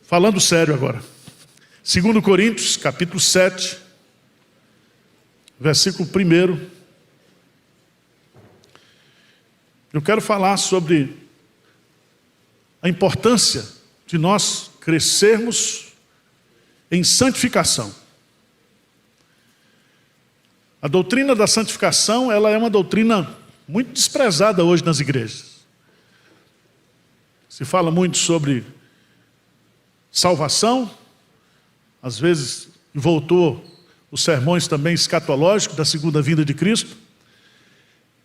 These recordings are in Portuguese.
falando sério agora. 2 Coríntios, capítulo 7, versículo 1. Eu quero falar sobre a importância de nós crescermos em santificação. A doutrina da santificação, ela é uma doutrina muito desprezada hoje nas igrejas. Se fala muito sobre salvação, às vezes voltou os sermões também escatológicos da segunda vinda de Cristo.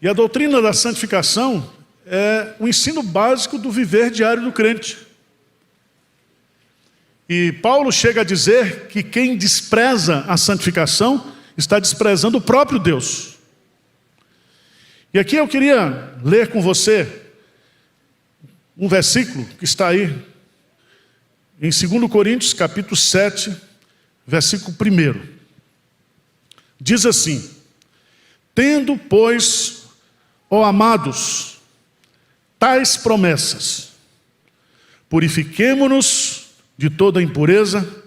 E a doutrina da santificação é o ensino básico do viver diário do crente. E Paulo chega a dizer que quem despreza a santificação está desprezando o próprio Deus. E aqui eu queria ler com você um versículo que está aí em 2 Coríntios, capítulo 7, versículo 1. Diz assim: tendo, pois, ó amados, tais promessas, purifiquemo-nos de toda impureza,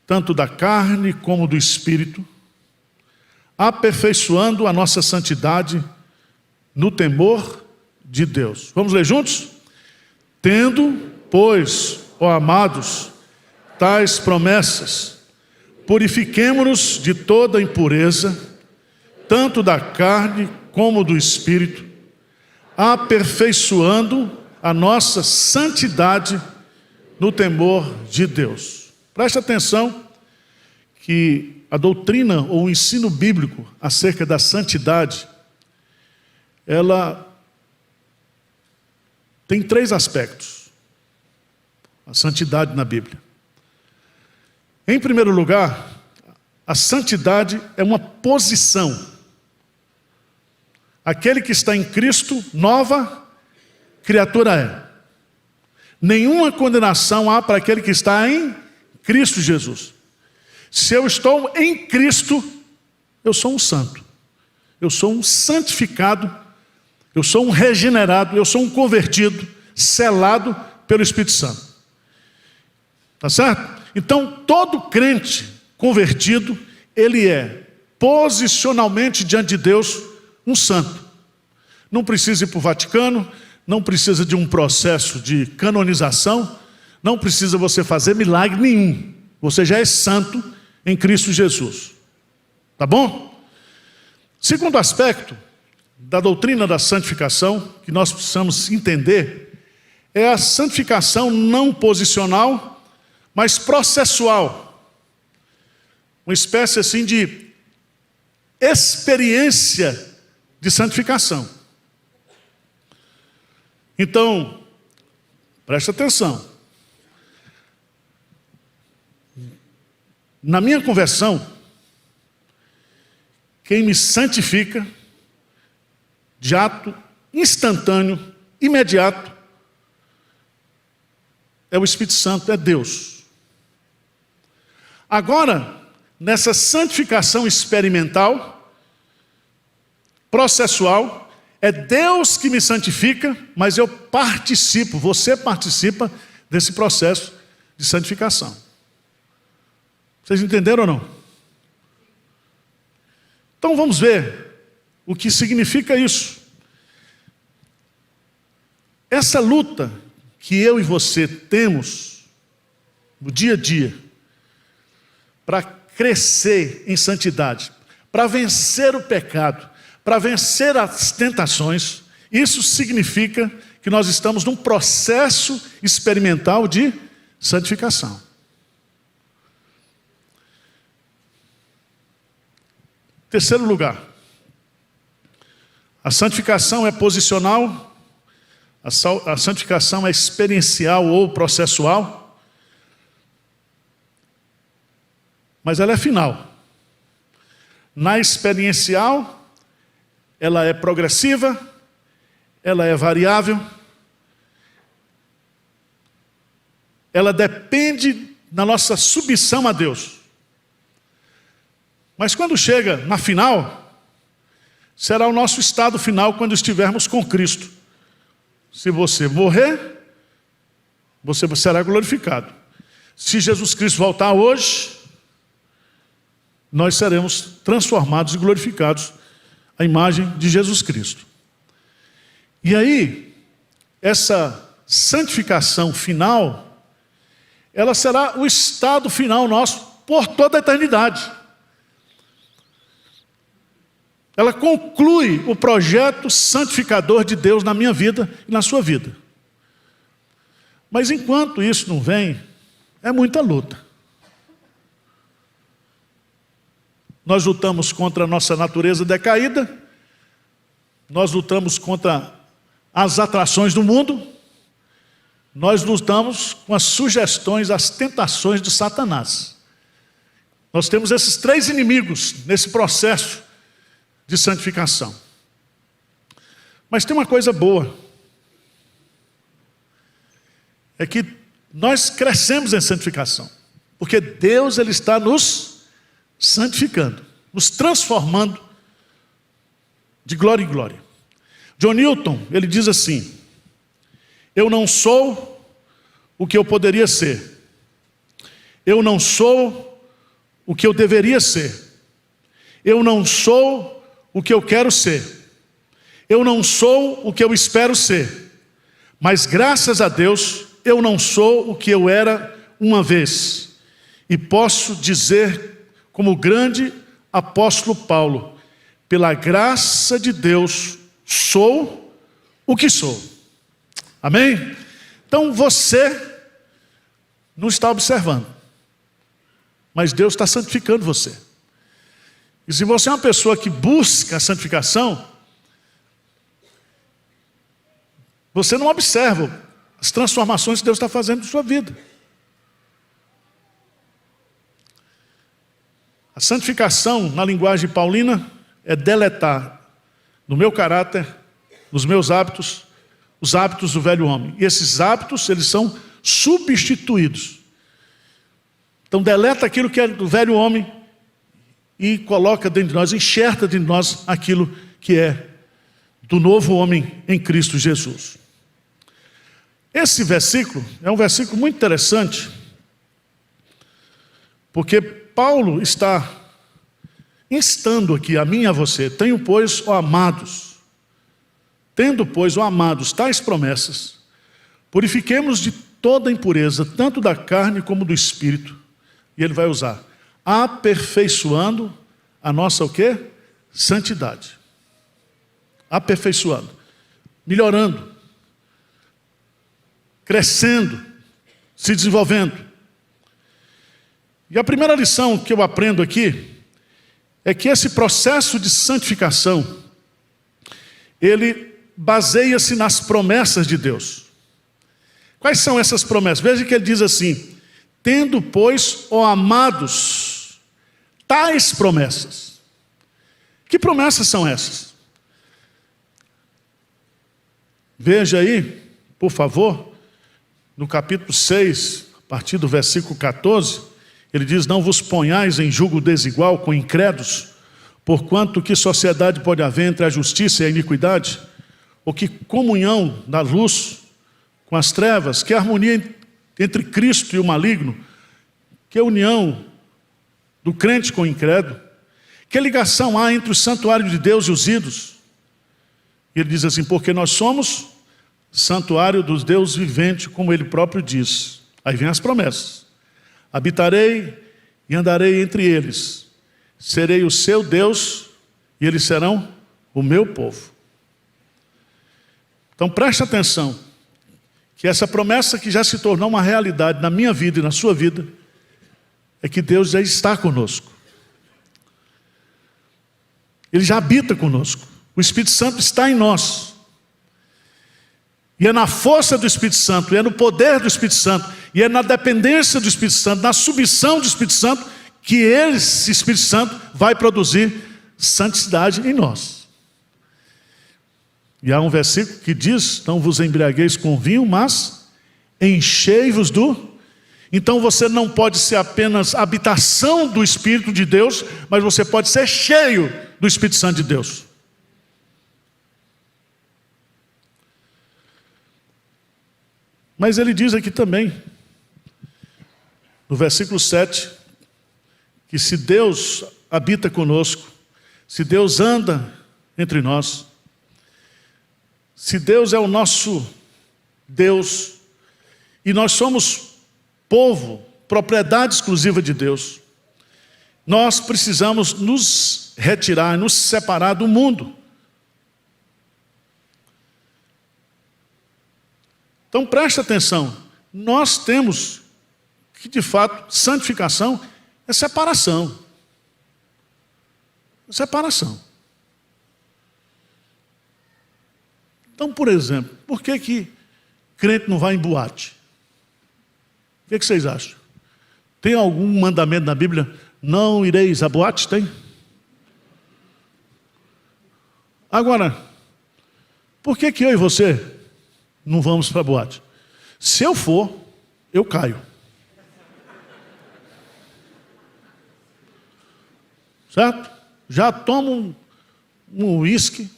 tanto da carne como do espírito, aperfeiçoando a nossa santidade no temor de Deus. Vamos ler juntos? Tendo, pois, ó amados, tais promessas, purifiquemo-nos de toda impureza, tanto da carne como do espírito, aperfeiçoando a nossa santidade no temor de Deus. Preste atenção que a doutrina ou o ensino bíblico acerca da santidade, ela tem 3 aspectos. A santidade na Bíblia. Em primeiro lugar, a santidade é uma posição. Aquele que está em Cristo, nova criatura é. Nenhuma condenação há para aquele que está em Cristo Jesus. Se eu estou em Cristo, eu sou um santo. Eu sou um santificado. Eu sou um regenerado. Eu sou um convertido, selado pelo Espírito Santo. Tá certo? Então, todo crente convertido, ele é posicionalmente diante de Deus um santo. Não precisa ir para o Vaticano, não precisa de um processo de canonização, não precisa você fazer milagre nenhum. Você já é santo em Cristo Jesus. Tá bom? Segundo aspecto da doutrina da santificação, que nós precisamos entender, é a santificação não posicional, mas processual. Uma espécie assim de experiência de santificação. Então, preste atenção. Na minha conversão, quem me santifica, de ato instantâneo, imediato, é o Espírito Santo, é Deus. Agora, nessa santificação experimental, processual, é Deus que me santifica, mas eu participo, você participa desse processo de santificação. Vocês entenderam ou não? Então vamos ver o que significa isso. Essa luta que eu e você temos no dia a dia, para crescer em santidade, para vencer o pecado, para vencer as tentações, isso significa que nós estamos num processo experimental de santificação. Terceiro lugar, a santificação é posicional, a santificação é experiencial ou processual, mas ela é final. Na experiencial, ela é progressiva, ela é variável, ela depende da nossa submissão a Deus. Mas quando chega na final, será o nosso estado final quando estivermos com Cristo. Se você morrer, você será glorificado. Se Jesus Cristo voltar hoje, nós seremos transformados e glorificados à imagem de Jesus Cristo. E aí, essa santificação final, ela será o estado final nosso por toda a eternidade. Ela conclui o projeto santificador de Deus na minha vida e na sua vida. Mas enquanto isso não vem, é muita luta. Nós lutamos contra a nossa natureza decaída, nós lutamos contra as atrações do mundo, nós lutamos com as sugestões, as tentações de Satanás. Nós temos esses três inimigos nesse processo de santificação. Mas tem uma coisa boa, é que nós crescemos em santificação, porque Deus ele está nos santificando, nos transformando de glória em glória. John Newton, ele diz assim: eu não sou o que eu poderia ser, eu não sou o que eu deveria ser, eu não sou o que eu quero ser, eu não sou o que eu espero ser, mas graças a Deus eu não sou o que eu era uma vez, e posso dizer como o grande apóstolo Paulo: pela graça de Deus sou o que sou. Amém? Então você não está observando, mas Deus está santificando você. E se você é uma pessoa que busca a santificação, você não observa as transformações que Deus está fazendo na sua vida. A santificação, na linguagem paulina, é deletar no meu caráter, nos meus hábitos, os hábitos do velho homem. E esses hábitos, eles são substituídos. Então deleta aquilo que é do velho homem e coloca dentro de nós, enxerta dentro de nós aquilo que é do novo homem em Cristo Jesus. Esse versículo é um versículo muito interessante, porque Paulo está instando aqui a mim e a você: tenho, pois, ó amados, tendo, pois, ó amados, tais promessas, purifiquemos de toda impureza, tanto da carne como do espírito. E ele vai usar: aperfeiçoando a nossa o quê? Santidade. Aperfeiçoando, melhorando, crescendo, se desenvolvendo. E a primeira lição que eu aprendo aqui é que esse processo de santificação, ele baseia-se nas promessas de Deus. Quais são essas promessas? Veja que ele diz assim: tendo, pois, ó amados, tais promessas. Que promessas são essas? Veja aí, por favor, no capítulo 6, a partir do versículo 14, ele diz: não vos ponhais em julgo desigual com incrédulos, porquanto que sociedade pode haver entre a justiça e a iniquidade? Ou que comunhão da luz com as trevas? Que harmonia entre Cristo e o maligno? Que união do crente com o incrédulo? Que ligação há entre o santuário de Deus e os ídolos? Ele diz assim: porque nós somos santuário dos Deus vivente, como ele próprio diz. Aí vem as promessas: habitarei e andarei entre eles, serei o seu Deus e eles serão o meu povo. Então preste atenção, que essa promessa que já se tornou uma realidade na minha vida e na sua vida, é que Deus já está conosco. Ele já habita conosco. O Espírito Santo está em nós. E é na força do Espírito Santo, e é no poder do Espírito Santo, e é na dependência do Espírito Santo, na submissão do Espírito Santo, que esse Espírito Santo vai produzir santidade em nós. E há um versículo que diz: não vos embriagueis com vinho, mas enchei-vos do... Então você não pode ser apenas habitação do Espírito de Deus, mas você pode ser cheio do Espírito Santo de Deus. Mas ele diz aqui também no versículo 7, que se Deus habita conosco, se Deus anda entre nós, se Deus é o nosso Deus, e nós somos povo, propriedade exclusiva de Deus, nós precisamos nos retirar, nos separar do mundo. Então preste atenção, nós temos que de fato, santificação é separação. Separação. Então, por exemplo, por que crente não vai em boate? O que vocês acham? Tem algum mandamento na Bíblia? Não ireis a boate? Tem? Agora, por que eu e você não vamos para a boate? Se eu for, eu caio. Certo? Já tomo um uísque.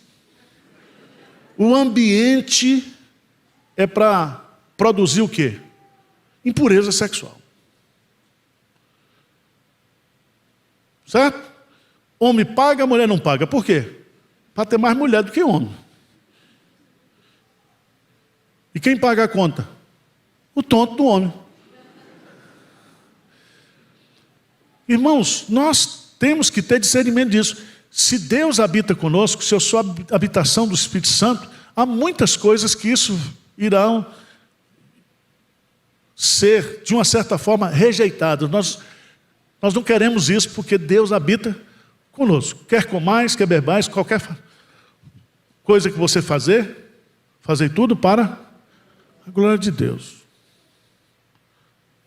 O ambiente é para produzir o quê? Impureza sexual. Certo? Homem paga, mulher não paga. Por quê? Para ter mais mulher do que homem. E quem paga a conta? O tonto do homem. Irmãos, nós temos que ter discernimento disso. Se Deus habita conosco, se eu sou a habitação do Espírito Santo, há muitas coisas que isso irão ser, de uma certa forma, rejeitadas. Nós não queremos isso porque Deus habita conosco. Quer comais, quer bebais, qualquer coisa que você fazer tudo para a glória de Deus.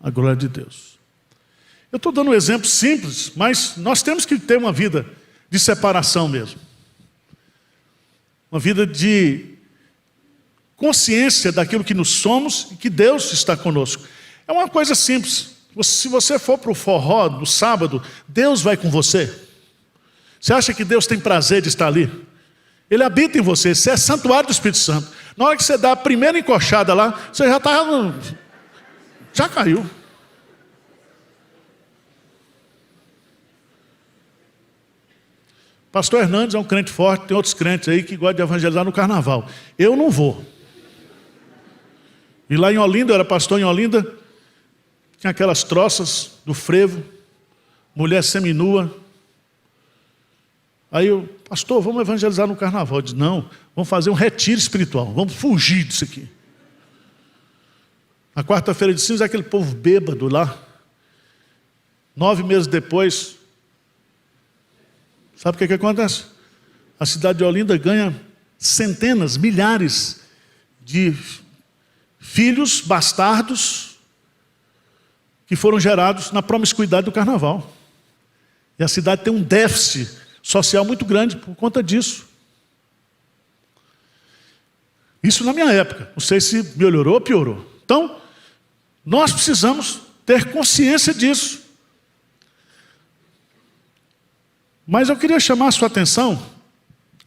A glória de Deus. Eu estou dando um exemplo simples, mas nós temos que ter uma vida de separação mesmo. Uma vida de consciência daquilo que nós somos e que Deus está conosco. É uma coisa simples. Se você for para o forró no sábado, Deus vai com você. Você acha que Deus tem prazer de estar ali? Ele habita em você, você é santuário do Espírito Santo. Na hora que você dá a primeira encoxada lá, você já caiu. Pastor Hernandes é um crente forte, tem outros crentes aí que gostam de evangelizar no carnaval. Eu não vou. E lá em Olinda, eu era pastor em Olinda, tinha aquelas troças do frevo, mulher seminua. Aí eu, pastor, vamos evangelizar no carnaval. Eu disse, não, vamos fazer um retiro espiritual, vamos fugir disso aqui. Na quarta-feira de cinza, aquele povo bêbado lá. 9 meses depois, sabe o que acontece? A cidade de Olinda ganha centenas, milhares de filhos bastardos que foram gerados na promiscuidade do carnaval. E a cidade tem um déficit social muito grande por conta disso. Isso na minha época. Não sei se melhorou ou piorou. Então, nós precisamos ter consciência disso. Mas eu queria chamar a sua atenção,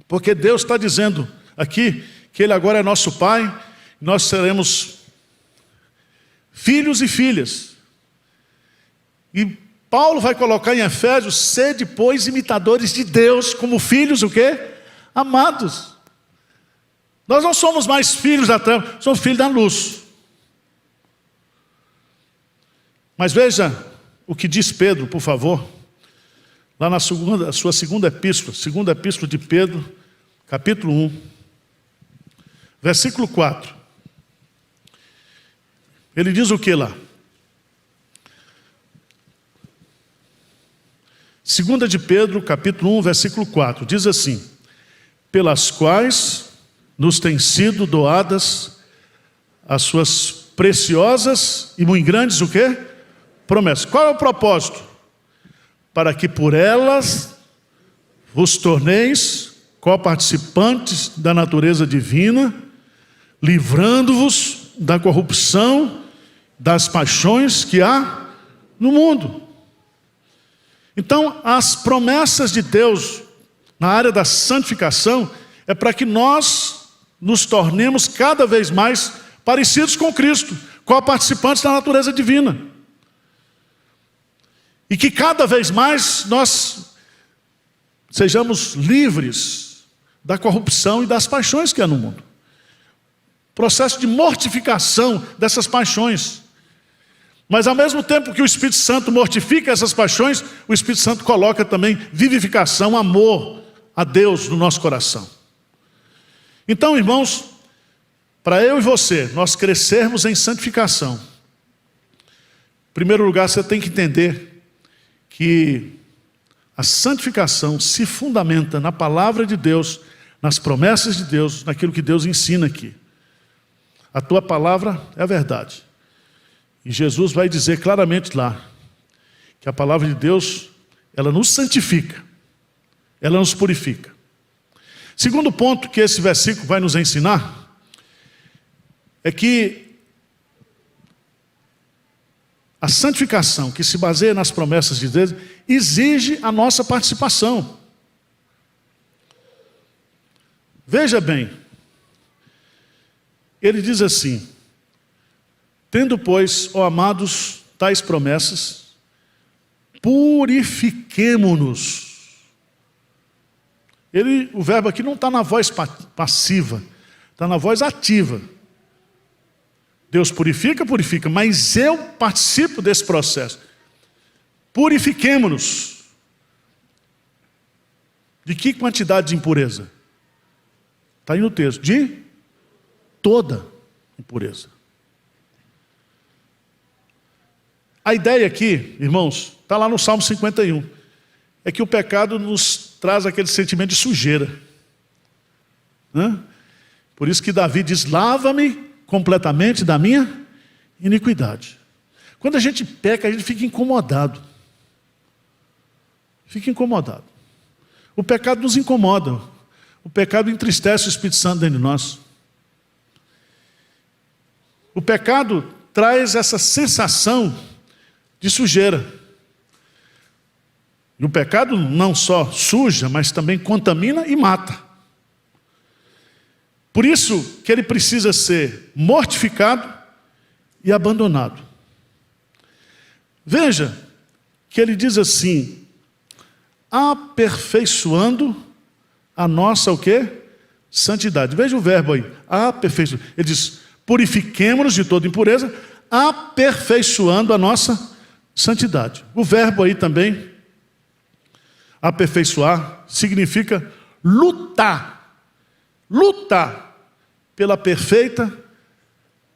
porque Deus está dizendo aqui que Ele agora é nosso Pai, nós seremos filhos e filhas. E Paulo vai colocar em Efésios, sede, pois, imitadores de Deus, como filhos, o quê? Amados. Nós não somos mais filhos da treva, somos filhos da luz. Mas veja o que diz Pedro, por favor. Lá na sua segunda epístola de Pedro, capítulo 1, versículo 4. Ele diz o que lá? 2 de Pedro, capítulo 1, versículo 4, diz assim: pelas quais nos têm sido doadas as suas preciosas e muito grandes, o quê? Promessas. Qual é o propósito? Para que por elas vos torneis coparticipantes da natureza divina, livrando-vos da corrupção, das paixões que há no mundo. Então, as promessas de Deus na área da santificação é para que nós nos tornemos cada vez mais parecidos com Cristo, coparticipantes da natureza divina. E que cada vez mais nós sejamos livres da corrupção e das paixões que há no mundo. Processo de mortificação dessas paixões. Mas ao mesmo tempo que o Espírito Santo mortifica essas paixões, o Espírito Santo coloca também vivificação, amor a Deus no nosso coração. Então, irmãos, para eu e você, nós crescermos em santificação, em primeiro lugar, você tem que entender que a santificação se fundamenta na palavra de Deus, nas promessas de Deus, naquilo que Deus ensina aqui. A tua palavra é a verdade. E Jesus vai dizer claramente lá, que a palavra de Deus, ela nos santifica, ela nos purifica. Segundo ponto que esse versículo vai nos ensinar, é que a santificação que se baseia nas promessas de Deus, exige a nossa participação. Veja bem, ele diz assim: tendo, pois, ó amados, tais promessas, purifiquemo-nos. O verbo aqui não está na voz passiva, está na voz ativa. Deus purifica, purifica, mas eu participo desse processo. Purifiquemo-nos. De que quantidade de impureza? Está aí no texto. De toda impureza. A ideia aqui, irmãos, está lá no Salmo 51. É que o pecado nos traz aquele sentimento de sujeira. Por isso que Davi diz: lava-me completamente da minha iniquidade. Quando a gente peca, a gente fica incomodado. Fica incomodado. O pecado nos incomoda. O pecado entristece o Espírito Santo dentro de nós. O pecado traz essa sensação de sujeira. E o pecado não só suja, mas também contamina e mata. Por isso que ele precisa ser mortificado e abandonado. Veja que ele diz assim: aperfeiçoando a nossa o quê? Santidade. Veja o verbo aí, aperfeiçoando. Ele diz: purifiquemo-nos de toda impureza, aperfeiçoando a nossa santidade. O verbo aí também, aperfeiçoar, significa lutar. Lutar pela perfeita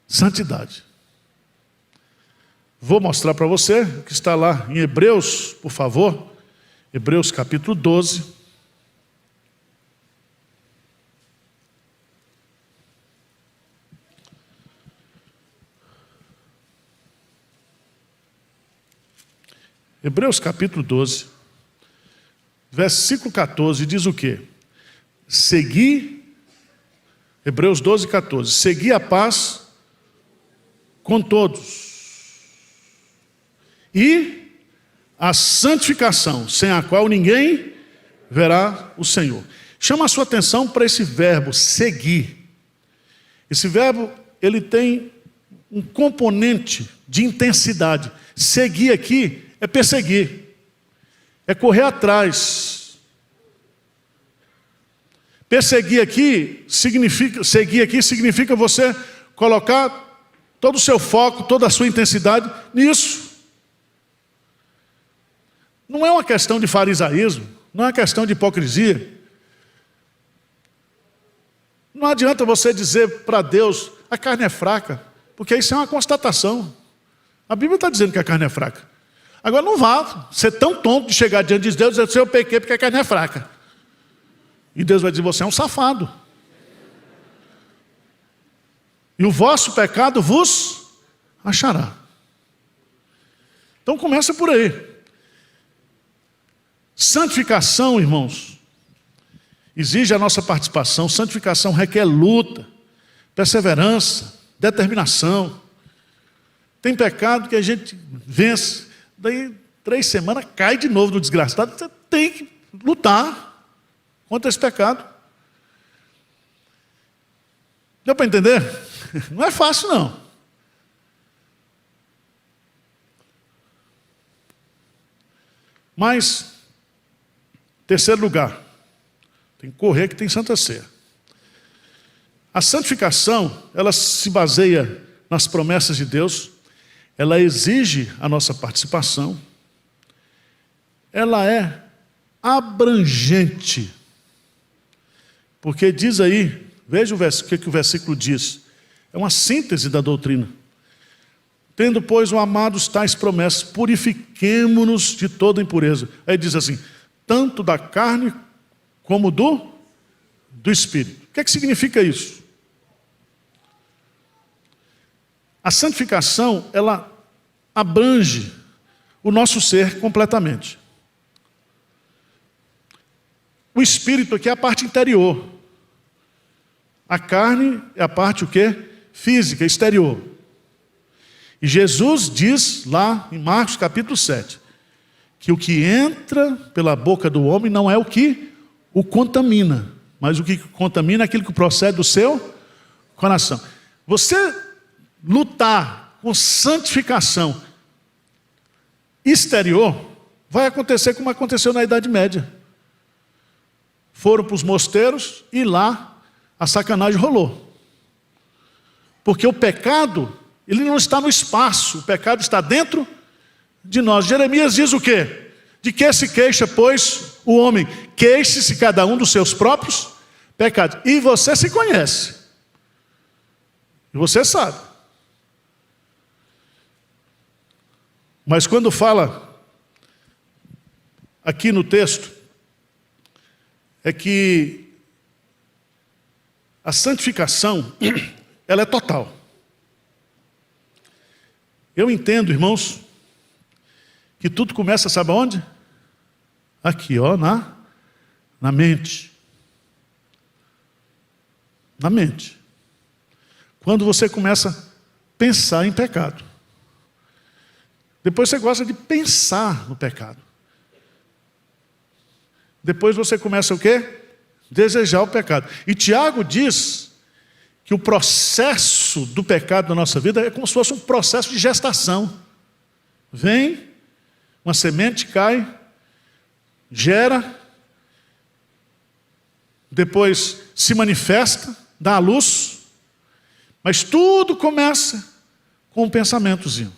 santidade. Vou mostrar para você o que está lá em Hebreus, por favor. Hebreus capítulo 12. Hebreus capítulo 12, versículo 14, diz o quê? Hebreus 12, 14. Segui a paz com todos e a santificação, sem a qual ninguém verá o Senhor. Chama a sua atenção para esse verbo, seguir. Esse verbo, ele tem um componente de intensidade. Seguir aqui é perseguir, é correr atrás. Perseguir aqui significa você colocar todo o seu foco, toda a sua intensidade nisso. Não é uma questão de farisaísmo, não é uma questão de hipocrisia. Não adianta você dizer para Deus: a carne é fraca, porque isso é uma constatação. A Bíblia está dizendo que a carne é fraca. Agora não vá ser tão tonto de chegar diante de Deus e dizer: eu pequei porque a carne é fraca. E Deus vai dizer: você é um safado. E o vosso pecado vos achará. Então começa por aí. Santificação, irmãos, exige a nossa participação. Santificação requer luta, perseverança, determinação. Tem pecado que a gente vence, daí 3 semanas cai de novo no desgraçado. Você tem que lutar contra esse pecado. Deu para entender? Não é fácil, não. Mas, terceiro lugar, tem que correr que tem Santa Ceia. A santificação, ela se baseia nas promessas de Deus, ela exige a nossa participação, ela é abrangente, porque diz aí, veja o que o versículo diz, é uma síntese da doutrina. Tendo, pois, amados tais promessas, purifiquemo-nos de toda impureza. Aí diz assim, tanto da carne como do Espírito. O que é que significa isso? A santificação, ela abrange o nosso ser completamente. O Espírito aqui é a parte interior. A carne é a parte o quê? Física, exterior. E Jesus diz lá em Marcos capítulo 7, que o que entra pela boca do homem não é o que o contamina, mas o que contamina é aquilo que procede do seu coração. Você lutar com santificação exterior, vai acontecer como aconteceu na Idade Média. Foram para os mosteiros e lá a sacanagem rolou. Porque o pecado, ele não está no espaço, o pecado está dentro de nós. Jeremias diz o quê? De que se queixa, pois, o homem? Queixe-se cada um dos seus próprios pecados. E você se conhece. E você sabe. Mas quando fala aqui no texto, é que a santificação, ela é total. Eu entendo, irmãos, que tudo começa, sabe aonde? Aqui, ó, na mente. Na mente. Quando você começa a pensar em pecado. Depois você gosta de pensar no pecado. Depois você começa o quê? Desejar o pecado. E Tiago diz que o processo do pecado na nossa vida é como se fosse um processo de gestação. Vem, uma semente cai, gera, depois se manifesta, dá à luz, mas tudo começa com um pensamentozinho.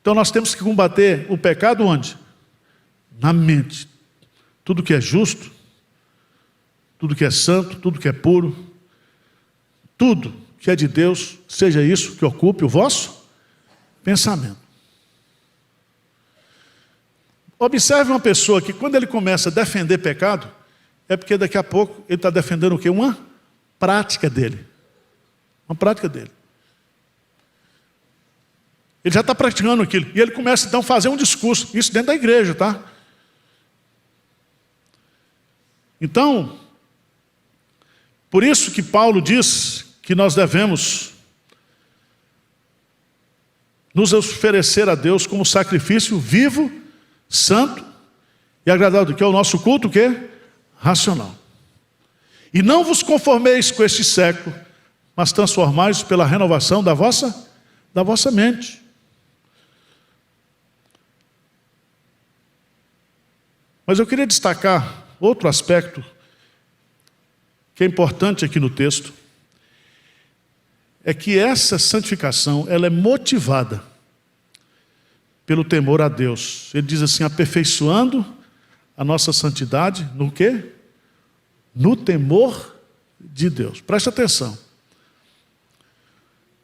Então nós temos que combater o pecado onde? Na mente. Tudo que é justo, tudo que é santo, tudo que é puro, tudo que é de Deus, seja isso que ocupe o vosso pensamento. Observe uma pessoa que quando ele começa a defender pecado, é porque daqui a pouco ele está defendendo o quê? Uma prática dele. Uma prática dele. Ele já está praticando aquilo. E ele começa então a fazer um discurso. Isso dentro da igreja, tá? Então, por isso que Paulo diz que nós devemos nos oferecer a Deus como sacrifício vivo, santo e agradável, que é o nosso culto, o quê? Racional. E não vos conformeis com este século, mas transformai-vos pela renovação da vossa mente. Mas eu queria destacar outro aspecto que é importante aqui no texto, é que essa santificação, ela é motivada pelo temor a Deus. Ele diz assim, aperfeiçoando a nossa santidade, no quê? No temor de Deus. Preste atenção.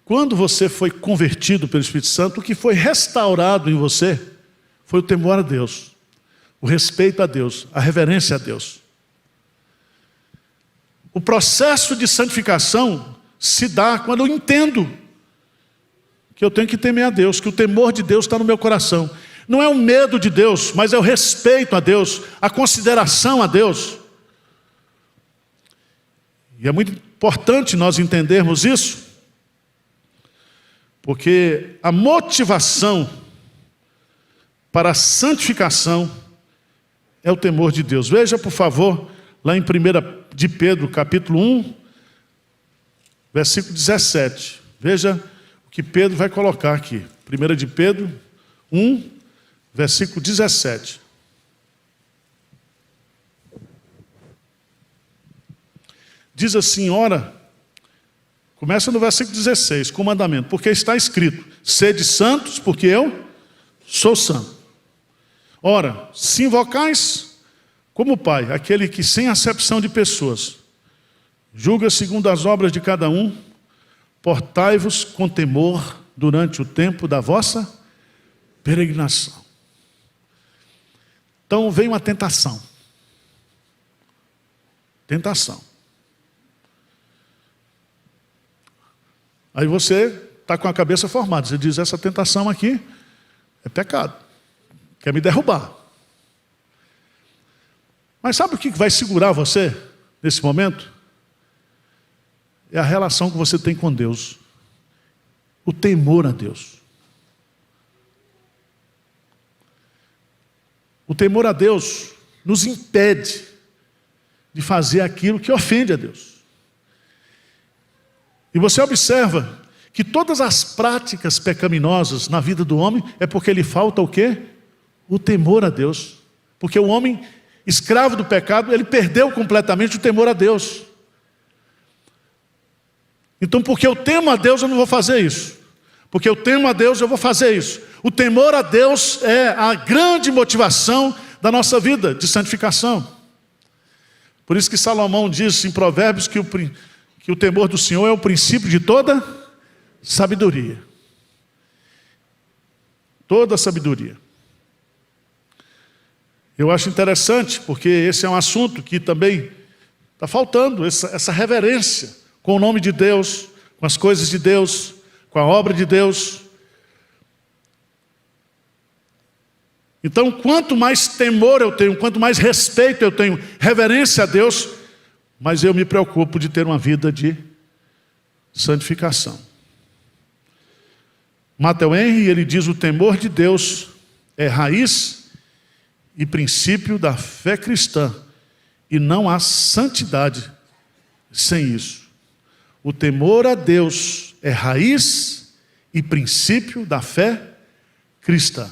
Quando você foi convertido pelo Espírito Santo, o que foi restaurado em você foi o temor a Deus, o respeito a Deus, a reverência a Deus. O processo de santificação se dá quando eu entendo que eu tenho que temer a Deus, que o temor de Deus está no meu coração. Não é o medo de Deus, mas é o respeito a Deus, a consideração a Deus. E é muito importante nós entendermos isso, porque a motivação para a santificação é o temor de Deus. Veja, por favor, lá em 1 de Pedro, capítulo 1, versículo 17. Veja o que Pedro vai colocar aqui. 1 de Pedro 1, versículo 17. Diz assim, ora, começa no versículo 16, com o mandamento, porque está escrito, sede santos, porque eu sou santo. Ora, se invocais como Pai, aquele que sem acepção de pessoas, julga segundo as obras de cada um, portai-vos com temor durante o tempo da vossa peregrinação. Então vem uma tentação. Tentação. Aí você está com a cabeça formada. Você diz, essa tentação aqui é pecado. Quer me derrubar. Mas sabe o que vai segurar você nesse momento? É a relação que você tem com Deus. O temor a Deus. O temor a Deus nos impede de fazer aquilo que ofende a Deus. E você observa que todas as práticas pecaminosas na vida do homem é porque lhe falta o quê? O temor a Deus. Porque o homem, escravo do pecado, ele perdeu completamente o temor a Deus. Então, porque eu temo a Deus, eu não vou fazer isso. Porque eu temo a Deus, eu vou fazer isso. O temor a Deus é a grande motivação da nossa vida de santificação. Por isso que Salomão diz em Provérbios que o temor do Senhor é o princípio de toda sabedoria. Toda sabedoria. Eu acho interessante, porque esse é um assunto que também está faltando, essa reverência com o nome de Deus, com as coisas de Deus, com a obra de Deus. Então, quanto mais temor eu tenho, quanto mais respeito eu tenho, reverência a Deus, mas eu me preocupo de ter uma vida de santificação. Matthew Henry, ele diz, o temor de Deus é raiz e princípio da fé cristã, e não há santidade sem isso. O temor a Deus é raiz e princípio da fé cristã.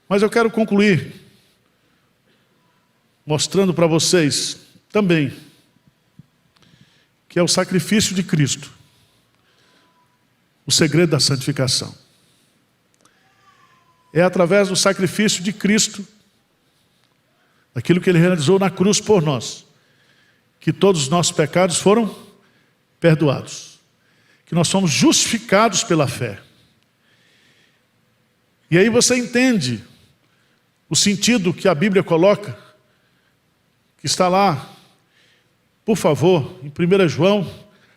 Mas eu quero concluir mostrando para vocês também que é o sacrifício de Cristo, o segredo da santificação. É através do sacrifício de Cristo, aquilo que Ele realizou na cruz por nós, que todos os nossos pecados foram perdoados, que nós somos justificados pela fé. E aí você entende o sentido que a Bíblia coloca, que está lá, por favor, em 1 João,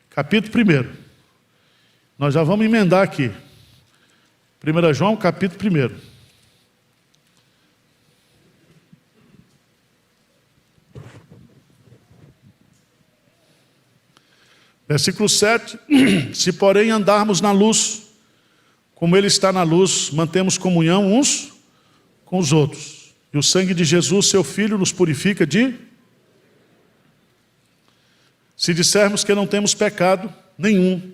capítulo 1. Nós já vamos emendar aqui. 1 João, capítulo 1. Versículo 7. Se porém andarmos na luz, como Ele está na luz, mantemos comunhão uns com os outros. E o sangue de Jesus, seu Filho, nos purifica de... Se dissermos que não temos pecado nenhum,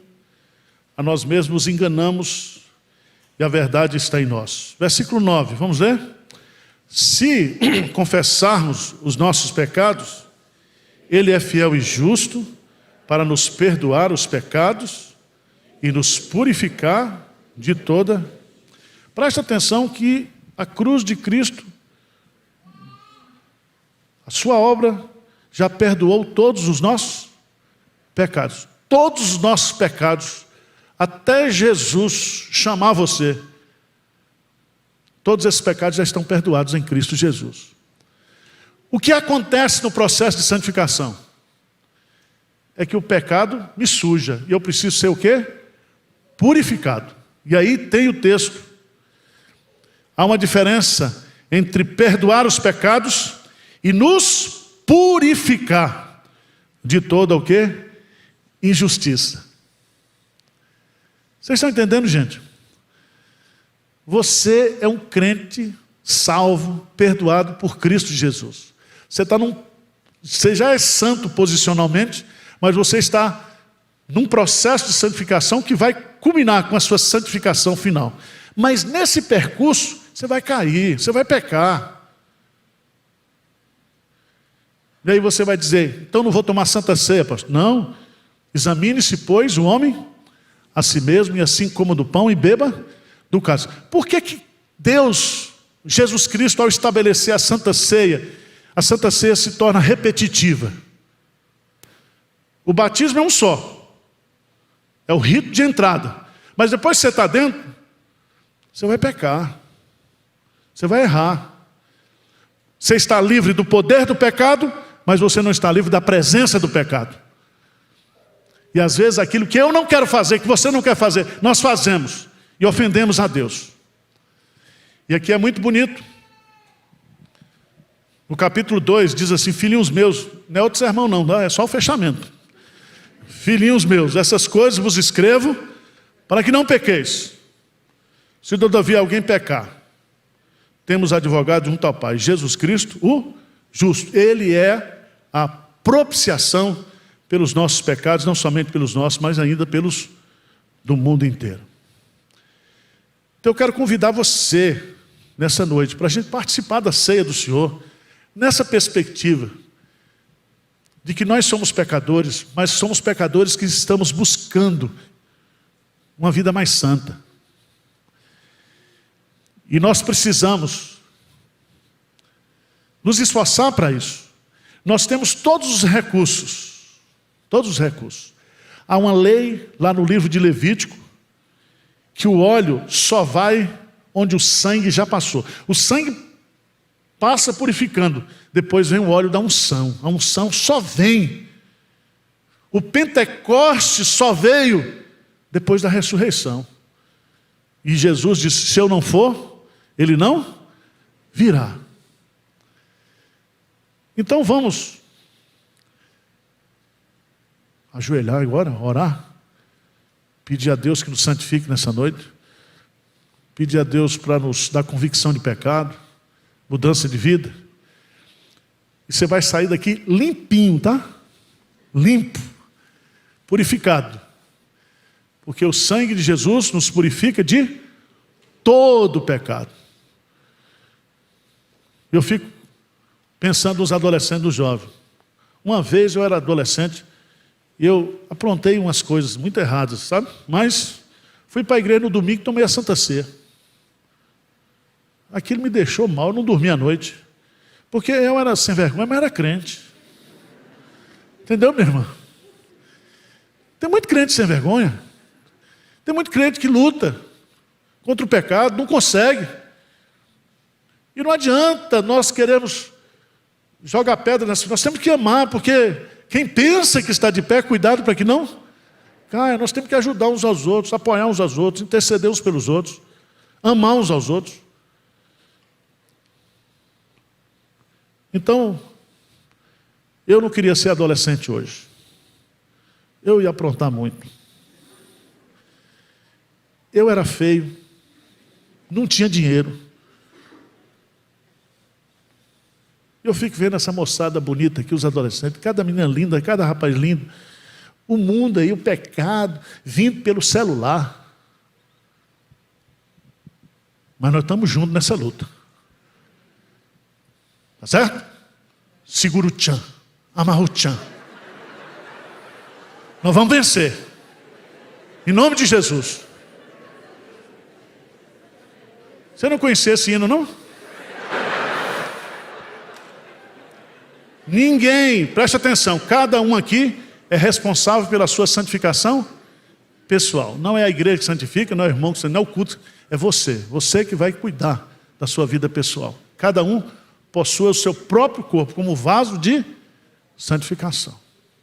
a nós mesmos nos enganamos e a verdade está em nós. Versículo 9, vamos ler? Se confessarmos os nossos pecados, Ele é fiel e justo para nos perdoar os pecados e nos purificar de toda. Preste atenção que a cruz de Cristo, a sua obra, já perdoou todos os nossos pecados. Todos os nossos pecados, até Jesus chamar você, todos esses pecados já estão perdoados em Cristo Jesus. O que acontece no processo de santificação? É que o pecado me suja, e eu preciso ser o quê? Purificado. E aí tem o texto. Há uma diferença entre perdoar os pecados e nos purificar de toda o quê? Injustiça. Vocês estão entendendo, gente? Você é um crente salvo, perdoado por Cristo Jesus. Você já é santo posicionalmente, mas você está num processo de santificação que vai culminar com a sua santificação final. Mas nesse percurso, você vai cair, você vai pecar. E aí você vai dizer, então não vou tomar santa ceia, pastor. Não, examine-se, pois, o homem a si mesmo, e assim coma do pão e beba do cálice. Por que Deus, Jesus Cristo, ao estabelecer a santa ceia se torna repetitiva? O batismo é um só, é o rito de entrada. Mas depois que você está dentro, você vai pecar, você vai errar. Você está livre do poder do pecado, mas você não está livre da presença do pecado. E às vezes aquilo que eu não quero fazer, que você não quer fazer, nós fazemos e ofendemos a Deus. E aqui é muito bonito. No capítulo 2 diz assim, filhinhos meus, não é outro sermão não, é só o fechamento. Filhinhos meus, essas coisas vos escrevo para que não pequeis. Se todavia alguém pecar, temos advogado junto ao Pai, Jesus Cristo, o justo. Ele é a propiciação pelos nossos pecados, não somente pelos nossos, mas ainda pelos do mundo inteiro. Então eu quero convidar você, nessa noite, para a gente participar da ceia do Senhor, nessa perspectiva de que nós somos pecadores, mas somos pecadores que estamos buscando uma vida mais santa. E nós precisamos nos esforçar para isso. Nós temos todos os recursos. Há uma lei lá no livro de Levítico, que o óleo só vai onde o sangue já passou. O sangue passa purificando, depois vem o óleo da unção. A unção só vem. O Pentecoste só veio depois da ressurreição. E Jesus disse, se eu não for, ele não virá. Então vamos ajoelhar agora, orar, pedir a Deus que nos santifique nessa noite, pedir a Deus para nos dar convicção de pecado, mudança de vida. E você vai sair daqui limpinho, tá? Limpo, purificado. Porque o sangue de Jesus nos purifica de todo pecado. Eu fico pensando nos adolescentes e nos jovens. Uma vez eu era adolescente e eu aprontei umas coisas muito erradas, sabe? Mas fui para a igreja no domingo e tomei a Santa Ceia. Aquilo me deixou mal, eu não dormi à noite. Porque eu era sem vergonha, mas era crente. Entendeu, minha irmã? Tem muito crente sem vergonha. Tem muito crente que luta contra o pecado, não consegue. E não adianta nós queremos jogar pedra nessa. Nós temos que amar, porque quem pensa que está de pé, cuidado para que não caia. Nós temos que ajudar uns aos outros, apoiar uns aos outros, interceder uns pelos outros, amar uns aos outros. Então, eu não queria ser adolescente hoje. Eu ia aprontar muito. Eu era feio, não tinha dinheiro. Eu fico vendo essa moçada bonita aqui, os adolescentes, cada menina linda, cada rapaz lindo. O mundo aí, o pecado, vindo pelo celular. Mas nós estamos juntos nessa luta. Tá certo? Segura o tchan, amarra o tchan. Nós vamos vencer. Em nome de Jesus. Você não conhecia esse hino, não? Ninguém, preste atenção, cada um aqui é responsável pela sua santificação pessoal. Não é a igreja que santifica, não é o irmão que santifica, não é o culto, é você. Você que vai cuidar da sua vida pessoal. Cada um possui o seu próprio corpo como vaso de santificação.